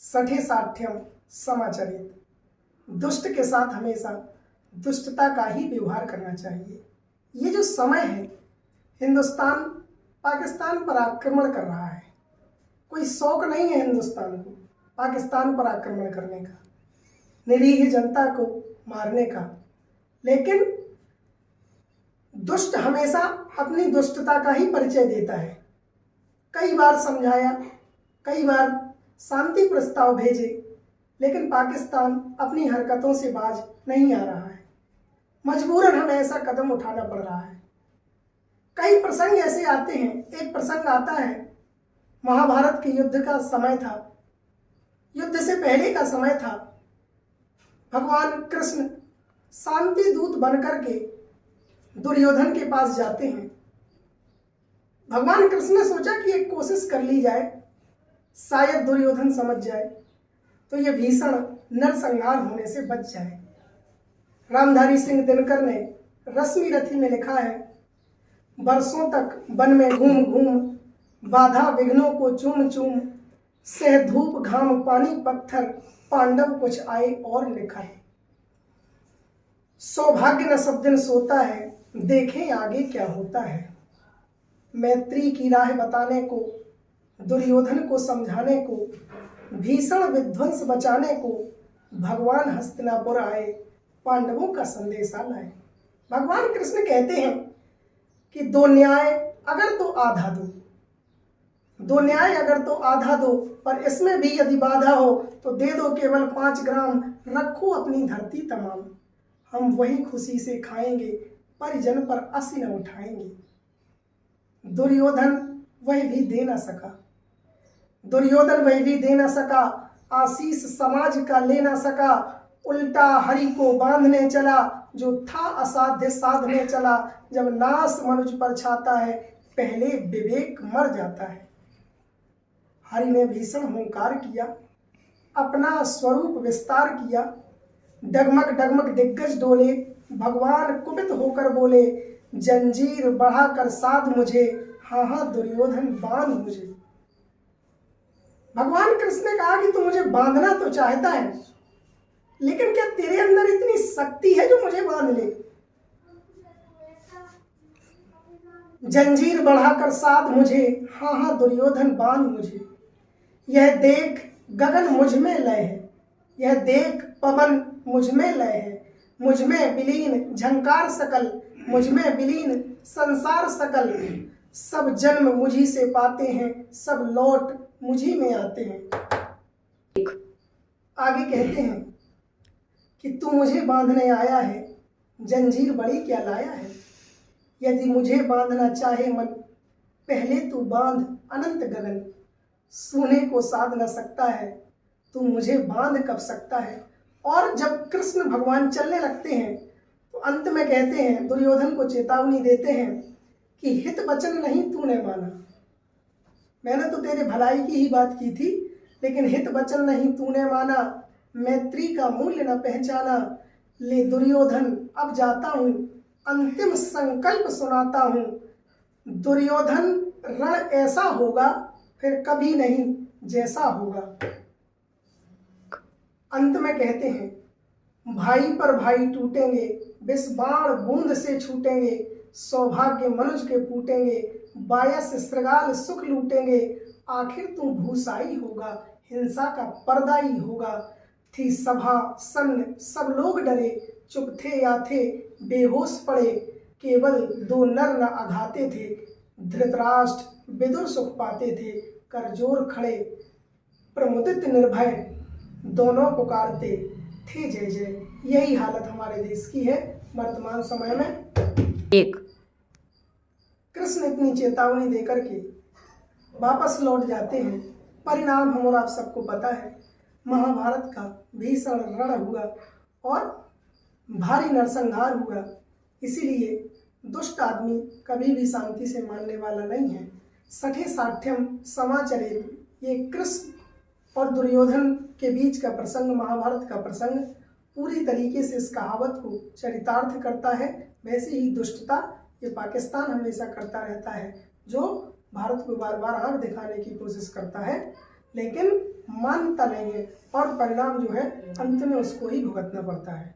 सठे साठ्यम समाचरित। दुष्ट के साथ हमेशा दुष्टता का ही व्यवहार करना चाहिए। ये जो समय है, हिंदुस्तान पाकिस्तान पर आक्रमण कर रहा है। कोई शौक नहीं है हिंदुस्तान को पाकिस्तान पर आक्रमण करने का, निरीह जनता को मारने का, लेकिन दुष्ट हमेशा अपनी दुष्टता का ही परिचय देता है। कई बार समझाया, कई बार शांति प्रस्ताव भेजे, लेकिन पाकिस्तान अपनी हरकतों से बाज नहीं आ रहा है। मजबूरन हमें ऐसा कदम उठाना पड़ रहा है। कई प्रसंग ऐसे आते हैं। एक प्रसंग आता है, महाभारत के युद्ध का समय था, युद्ध से पहले का समय था। भगवान कृष्ण शांति दूत बनकर के दुर्योधन के पास जाते हैं। भगवान कृष्ण ने सोचा कि एक कोशिश कर ली जाए, शायद दुर्योधन समझ जाए तो ये भीषण नरसंहार होने से बच जाए। रामधारी सिंह दिनकर ने रश्मि रथी में लिखा है, बरसों तक वन में घूम घूम, बाधा विघ्नों को चूम चूम, सह धूप घाम पानी पत्थर, पांडव कुछ आए और निखर। सौभाग्य न सब दिन सोता है, देखें आगे क्या होता है। मैत्री की राह बताने को, दुर्योधन को समझाने को, भीषण विध्वंस बचाने को भगवान हस्तिनापुर आए, पांडवों का संदेशा लाए। भगवान कृष्ण कहते हैं कि दो न्याय अगर तो आधा दो, दो न्याय अगर तो आधा दो, पर इसमें भी यदि बाधा हो तो दे दो केवल 5 ग्राम, रखो अपनी धरती तमाम। हम वही खुशी से खाएंगे, परिजन पर असी न उठाएंगे। दुर्योधन वह भी दे न सका, दुर्योधन वह भी दे न सका, आशीष समाज का ले न सका। उल्टा हरि को बांधने चला, जो था असाध्य साधने चला। जब नाश मनुज पर छाता है, पहले विवेक मर जाता है। हरि ने भीषण हुंकार किया, अपना स्वरूप विस्तार किया। डगमग डगमग दिग्गज डोले, भगवान कुपित होकर बोले, जंजीर बढ़ाकर साध मुझे, हाँ हाँ दुर्योधन बांध मुझे। भगवान कृष्ण ने कहा कि तू मुझे बांधना तो चाहता है, लेकिन क्या तेरे अंदर इतनी शक्ति है जो मुझे बांध ले? जंजीर बढ़ाकर साध मुझे, हाँ हाँ दुर्योधन बांध मुझे। यह देख गगन मुझ में लय है, यह देख पवन मुझ में लय है। मुझ में विलीन झंकार सकल, मुझ में विलीन संसार सकल। सब जन्म मुझी से पाते हैं, सब लौट मुझी में आते हैं। आगे कहते हैं कि तू मुझे बांधने आया है, जंजीर बड़ी क्या लाया है। यदि मुझे बांधना चाहे मन, पहले तू बांध अनंत गगन। सोने को साध न सकता है, तू मुझे बांध कब सकता है। और जब कृष्ण भगवान चलने लगते हैं तो अंत में कहते हैं, दुर्योधन को चेतावनी देते हैं कि हित वचन नहीं तूने माना। मैंने तो तेरे भलाई की ही बात की थी, लेकिन हित वचन नहीं तूने माना। मैत्री का मूल्य न पहचाना। ले दुर्योधन अब जाता हूँ, अंतिम संकल्प सुनाता हूँ। दुर्योधन रण ऐसा होगा फिर कभी नहीं जैसा होगा। अंत में कहते हैं, भाई पर भाई टूटेंगे, विष बाण बूंद से छूटेंगे। सौभाग्य मनुज के फूटेंगे, बायस श्रृगाल सुख लूटेंगे। आखिर तू भूसाई होगा, हिंसा का पर्दाई होगा। थी सभा सन्न सब लोग डरे, चुप थे या थे बेहोश पड़े। केवल 2 नर न अघाते थे, धृतराष्ट्र विदुर सुख पाते थे। करजोर खड़े प्रमुदित निर्भय, दोनों पुकारते थे जय जय। यही हालत हमारे देश की है वर्तमान समय में। एक कृष्ण इतनी चेतावनी देकर के वापस लौट जाते हैं। परिणाम हम और आप सबको पता है, महाभारत का भीषण रण हुआ और भारी नरसंहार हुआ। इसीलिए दुष्ट आदमी कभी भी शांति से मानने वाला नहीं है। सठे साठ्यम समाचरित, ये कृष्ण और दुर्योधन के बीच का प्रसंग, महाभारत का प्रसंग पूरी तरीके से इस कहावत को चरितार्थ करता है। वैसे ही दुष्टता ये पाकिस्तान हमेशा करता रहता है, जो भारत को बार बार आंख दिखाने की कोशिश करता है, लेकिन मानता नहीं है और परिणाम जो है अंत में उसको ही भुगतना पड़ता है।